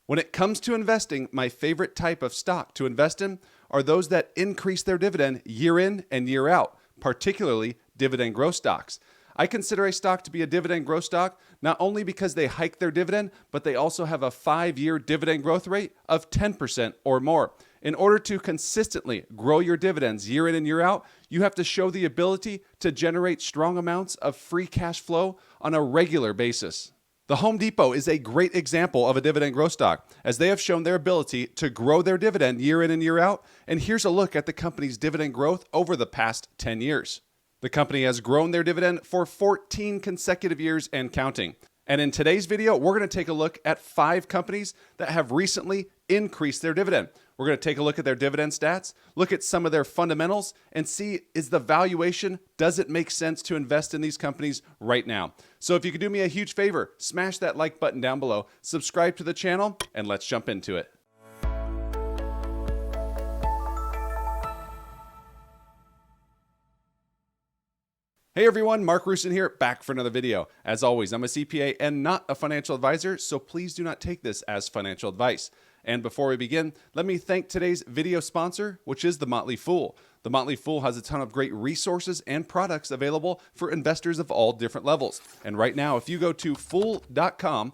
When it comes to investing, my favorite type of stock to invest in are those that increase their dividend year in and year out, particularly dividend growth stocks. I consider a stock to be a dividend growth stock not only because they hike their dividend, but they also have a 5-year dividend growth rate of 10% or more. In order to consistently grow your dividends year in and year out, you have to show the ability to generate strong amounts of free cash flow on a regular basis. The Home Depot is a great example of a dividend growth stock, as they have shown their ability to grow their dividend year in and year out. And here's a look at the company's dividend growth over the past 10 years. The company has grown their dividend for 14 consecutive years and counting. And in today's video, we're going to take a look at 5 companies that have recently increased their dividend. We're going to take a look at their dividend stats, look at some of their fundamentals, and see, is the valuation, does it make sense to invest in these companies right now? So if you could do me a huge favor, smash that like button down below, subscribe to the channel, and let's jump into it. Hey everyone, Mark Roussin here, back for another video. As always, I'm a CPA and not a financial advisor, so please do not take this as financial advice. And before we begin, let me thank today's video sponsor, which is The Motley Fool. The Motley Fool has a ton of great resources and products available for investors of all different levels. And right now, if you go to fool.com/Mark,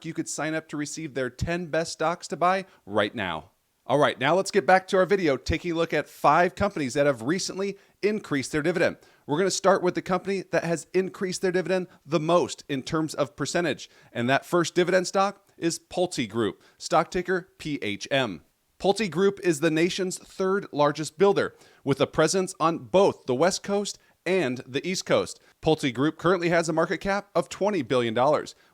you could sign up to receive their 10 best stocks to buy right now. All right, now let's get back to our video, taking a look at 5 companies that have recently increased their dividend. We're going to start with the company that has increased their dividend the most in terms of percentage. And that first dividend stock is Pulte Group, stock ticker PHM. Pulte Group is the nation's 3rd largest builder, with a presence on both the West Coast and the East Coast. Pulte Group currently has a market cap of $20 billion,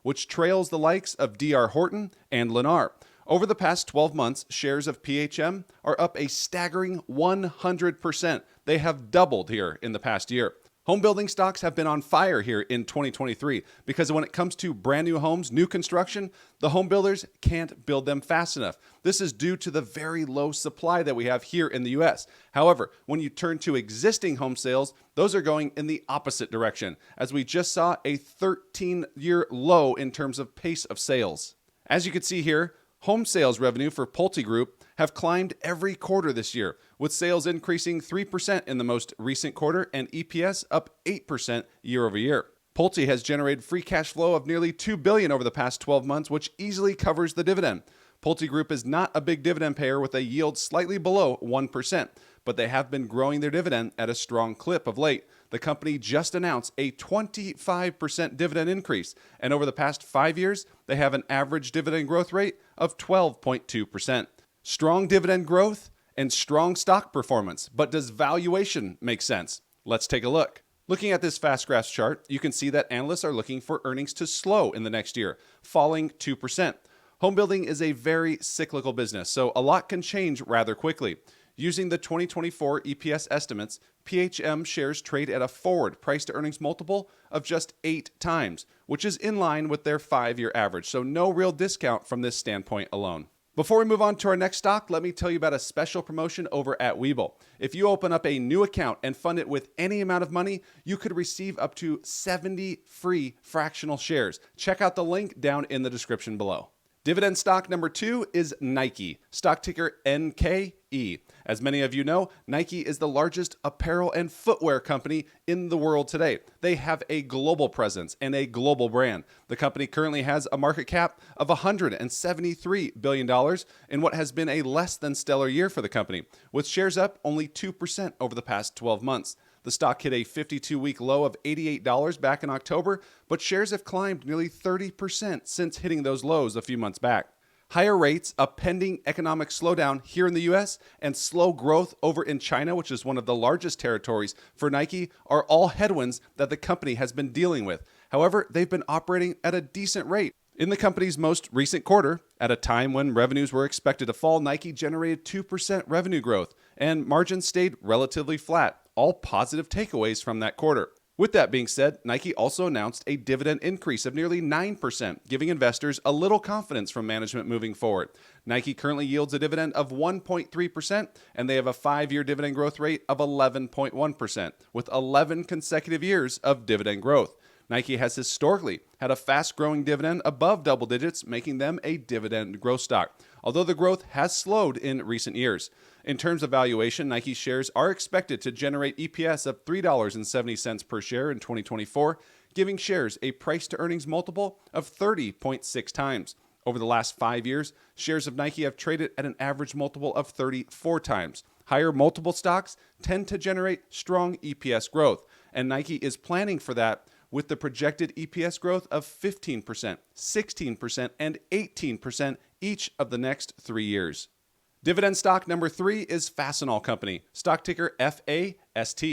which trails the likes of D.R. Horton and Lennar. Over the past 12 months, shares of PHM are up a staggering 100%. They have doubled here in the past year. Home building stocks have been on fire here in 2023 because when it comes to brand new homes, new construction, the home builders can't build them fast enough. This is due to the very low supply that we have here in the US. However, when you turn to existing home sales, those are going in the opposite direction, as we just saw a 13-year low in terms of pace of sales. As you can see here, home sales revenue for Pulte Group have climbed every quarter this year, with sales increasing 3% in the most recent quarter and EPS up 8% year over year. Pulte has generated free cash flow of nearly $2 billion over the past 12 months, which easily covers the dividend. Pulte Group is not a big dividend payer with a yield slightly below 1%, but they have been growing their dividend at a strong clip of late. The company just announced a 25% dividend increase, and over the past 5 years, they have an average dividend growth rate of 12.2%. Strong dividend growth and strong stock performance, but does valuation make sense? Let's take a look. Looking at this fast graphs chart, you can see that analysts are looking for earnings to slow in the next year, falling 2%. Home building is a very cyclical business, so a lot can change rather quickly. Using the 2024 EPS estimates, PHM shares trade at a forward price-to-earnings multiple of just 8 times, which is in line with their 5-year average, so no real discount from this standpoint alone. Before we move on to our next stock, let me tell you about a special promotion over at WeBull. If you open up a new account and fund it with any amount of money, you could receive up to 70 free fractional shares. Check out the link down in the description below. Dividend stock number 2 is Nike, stock ticker NKE. As many of you know, Nike is the largest apparel and footwear company in the world today. They have a global presence and a global brand. The company currently has a market cap of $173 billion in what has been a less than stellar year for the company, with shares up only 2% over the past 12 months. The stock hit a 52-week low of $88 back in October, but shares have climbed nearly 30% since hitting those lows a few months back. Higher rates, a pending economic slowdown here in the US, and slow growth over in China, which is one of the largest territories for Nike, are all headwinds that the company has been dealing with. However, they've been operating at a decent rate. In the company's most recent quarter, at a time when revenues were expected to fall, Nike generated 2% revenue growth, and margins stayed relatively flat. All positive takeaways from that quarter. With that being said, Nike also announced a dividend increase of nearly 9%, giving investors a little confidence from management moving forward. Nike currently yields a dividend of 1.3%, and they have a 5-year dividend growth rate of 11.1%, with 11 consecutive years of dividend growth. Nike has historically had a fast-growing dividend above double digits, making them a dividend growth stock, although the growth has slowed in recent years. In terms of valuation, Nike shares are expected to generate EPS of $3.70 per share in 2024, giving shares a price-to-earnings multiple of 30.6 times. Over the last 5 years, shares of Nike have traded at an average multiple of 34 times. Higher multiple stocks tend to generate strong EPS growth, and Nike is planning for that with the projected EPS growth of 15%, 16%, and 18% each of the next 3 years. Dividend stock number 3 is Fastenal Company, stock ticker FAST.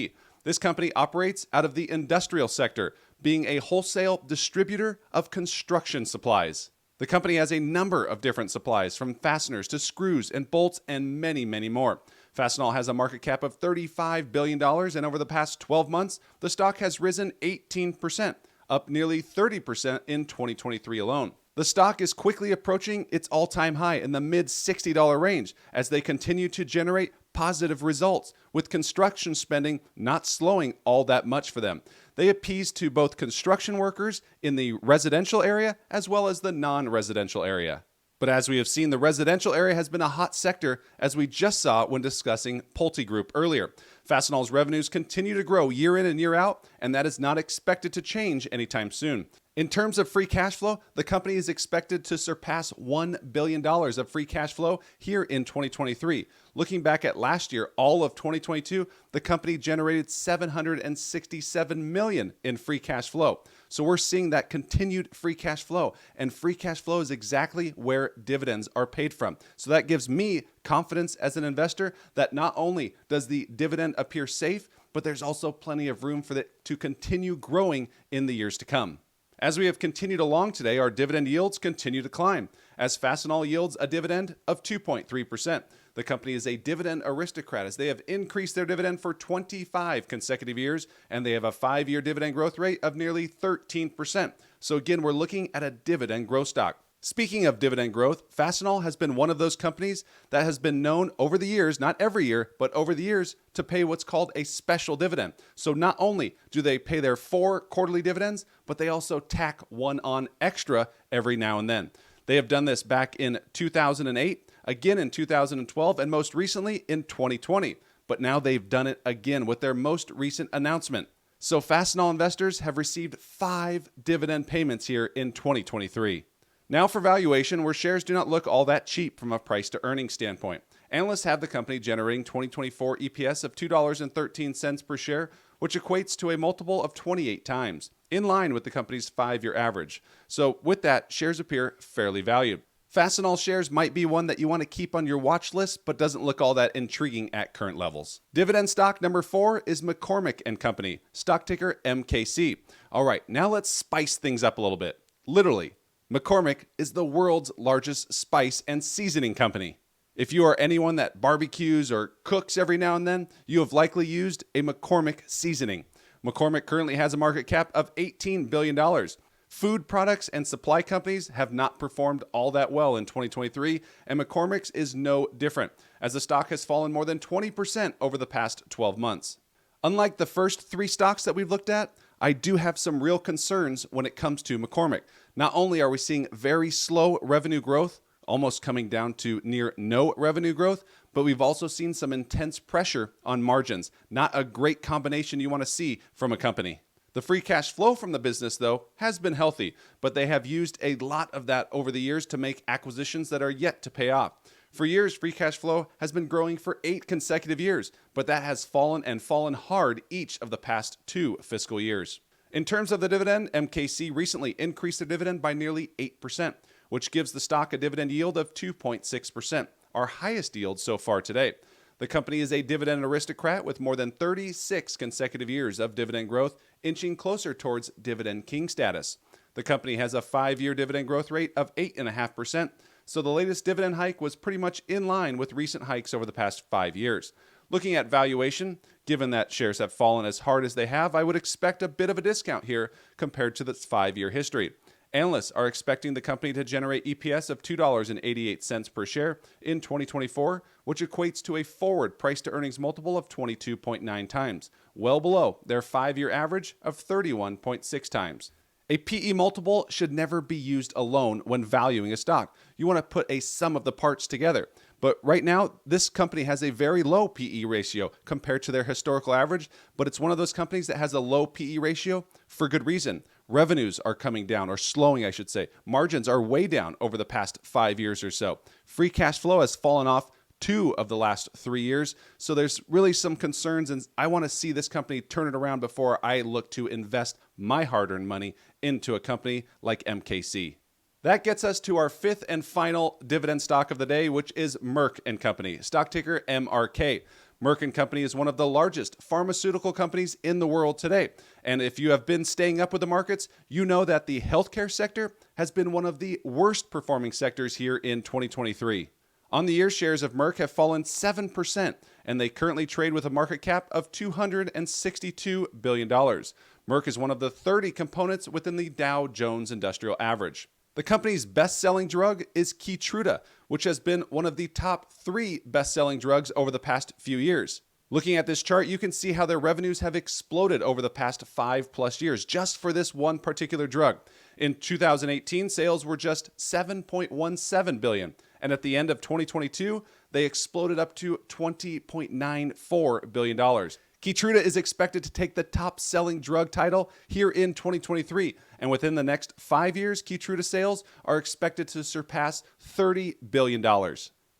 This company operates out of the industrial sector, being a wholesale distributor of construction supplies. The company has a number of different supplies, from fasteners to screws and bolts and many, many more. Fastenal has a market cap of $35 billion, and over the past 12 months, the stock has risen 18%, up nearly 30% in 2023 alone. The stock is quickly approaching its all-time high in the mid-$60 range as they continue to generate positive results, with construction spending not slowing all that much for them. They appease to both construction workers in the residential area as well as the non-residential area. But as we have seen, the residential area has been a hot sector, as we just saw when discussing PulteGroup earlier. Fastenal's revenues continue to grow year in and year out, and that is not expected to change anytime soon. In terms of free cash flow, the company is expected to surpass $1 billion of free cash flow here in 2023. Looking back at last year, all of 2022, the company generated $767 million in free cash flow. So we're seeing that continued free cash flow, and free cash flow is exactly where dividends are paid from. So that gives me confidence as an investor that not only does the dividend appear safe, but there's also plenty of room for it to continue growing in the years to come. As we have continued along today, our dividend yields continue to climb, as Fastenal yields a dividend of 2.3%. The company is a Dividend Aristocrat, as they have increased their dividend for 25 consecutive years, and they have a 5-year dividend growth rate of nearly 13%. So again, we're looking at a dividend growth stock. Speaking of dividend growth, Fastenal has been one of those companies that has been known over the years, not every year, but over the years, to pay what's called a special dividend. So not only do they pay their 4 quarterly dividends, but they also tack one on extra every now and then. They have done this back in 2008, again in 2012, and most recently in 2020. But now they've done it again with their most recent announcement. So Fastenal investors have received 5 dividend payments here in 2023. Now for valuation, where shares do not look all that cheap from a price to earnings standpoint. Analysts have the company generating 2024 EPS of $2.13 per share, which equates to a multiple of 28 times, in line with the company's 5-year average. So with that, shares appear fairly valued. Fastenal shares might be one that you want to keep on your watch list, but doesn't look all that intriguing at current levels. Dividend stock number 4 is McCormick & Company, stock ticker MKC. All right, now let's spice things up a little bit. Literally, McCormick is the world's largest spice and seasoning company. If you are anyone that barbecues or cooks every now and then, you have likely used a McCormick seasoning. McCormick currently has a market cap of $18 billion. Food products and supply companies have not performed all that well in 2023, and McCormick's is no different, as the stock has fallen more than 20% over the past 12 months. Unlike the first 3 stocks that we've looked at, I do have some real concerns when it comes to McCormick. Not only are we seeing very slow revenue growth, almost coming down to near no revenue growth, but we've also seen some intense pressure on margins. Not a great combination you want to see from a company. The free cash flow from the business, though, has been healthy, but they have used a lot of that over the years to make acquisitions that are yet to pay off. For years, free cash flow has been growing for 8 consecutive years, but that has fallen and fallen hard each of the past 2 fiscal years. In terms of the dividend, MKC recently increased their dividend by nearly 8%, which gives the stock a dividend yield of 2.6%, our highest yield so far today. The company is a Dividend Aristocrat with more than 36 consecutive years of dividend growth, inching closer towards Dividend King status. The company has a 5-year dividend growth rate of 8.5%, so the latest dividend hike was pretty much in line with recent hikes over the past 5 years. Looking at valuation, given that shares have fallen as hard as they have, I would expect a bit of a discount here compared to its 5-year history. Analysts are expecting the company to generate EPS of $2.88 per share in 2024, which equates to a forward price-to-earnings multiple of 22.9 times, well below their 5-year average of 31.6 times. A PE multiple should never be used alone when valuing a stock. You want to put a sum of the parts together. But right now, this company has a very low PE ratio compared to their historical average, but it's one of those companies that has a low PE ratio for good reason. Revenues are coming down, or slowing, I should say. Margins are way down over the past 5 years or so. Free cash flow has fallen off 2 of the last 3 years. So there's really some concerns, and I want to see this company turn it around before I look to invest my hard-earned money into a company like MKC. That gets us to our fifth and final dividend stock of the day, which is Merck & Company, stock ticker MRK. Merck & Company is one of the largest pharmaceutical companies in the world today. And if you have been staying up with the markets, you know that the healthcare sector has been one of the worst performing sectors here in 2023. On the year, shares of Merck have fallen 7%, and they currently trade with a market cap of $262 billion. Merck is one of the 30 components within the Dow Jones Industrial Average. The company's best-selling drug is Keytruda, which has been one of the top 3 best-selling drugs over the past few years. Looking at this chart, you can see how their revenues have exploded over the past 5+ years just for this one particular drug. In 2018, sales were just $7.17 billion, and at the end of 2022, they exploded up to $20.94 billion. Keytruda is expected to take the top-selling drug title here in 2023, and within the next 5 years, Keytruda sales are expected to surpass $30 billion.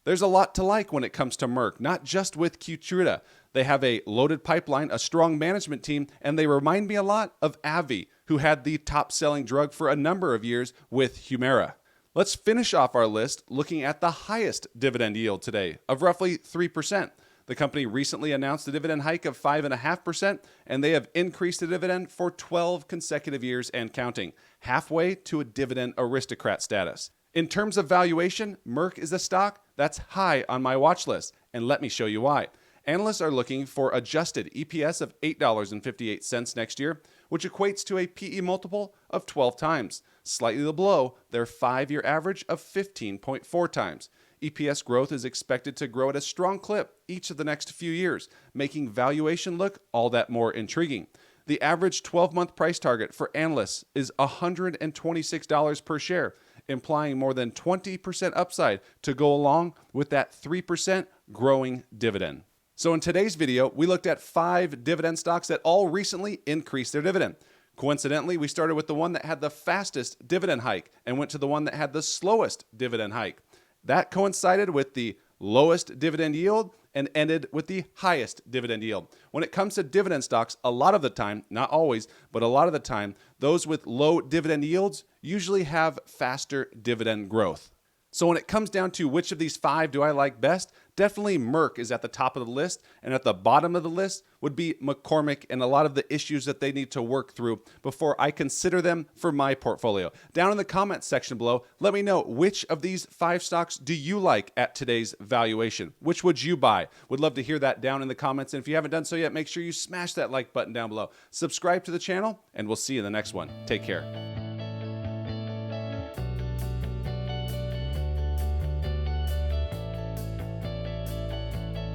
There's a lot to like when it comes to Merck, not just with Keytruda. They have a loaded pipeline, a strong management team, and they remind me a lot of AbbVie, who had the top-selling drug for a number of years with Humira. Let's finish off our list looking at the highest dividend yield today of roughly 3%. The company recently announced a dividend hike of 5.5%, and they have increased the dividend for 12 consecutive years and counting, halfway to a Dividend Aristocrat status. In terms of valuation, Merck is a stock that's high on my watch list, and let me show you why. Analysts are looking for adjusted EPS of $8.58 next year, which equates to a PE multiple of 12 times, slightly below their 5-year average of 15.4 times. EPS growth is expected to grow at a strong clip each of the next few years, making valuation look all that more intriguing. The average 12-month price target for analysts is $126 per share, implying more than 20% upside to go along with that 3% growing dividend. So in today's video, we looked at 5 dividend stocks that all recently increased their dividend. Coincidentally, we started with the one that had the fastest dividend hike and went to the one that had the slowest dividend hike. That coincided with the lowest dividend yield and ended with the highest dividend yield. When it comes to dividend stocks, a lot of the time, not always, but a lot of the time, those with low dividend yields usually have faster dividend growth. So when it comes down to which of these 5 do I like best, definitely Merck is at the top of the list, and at the bottom of the list would be McCormick and a lot of the issues that they need to work through before I consider them for my portfolio. Down in the comments section below, let me know which of these 5 stocks do you like at today's valuation? Which would you buy? Would love to hear that down in the comments, and if you haven't done so yet, make sure you smash that like button down below. Subscribe to the channel, and we'll see you in the next one. Take care.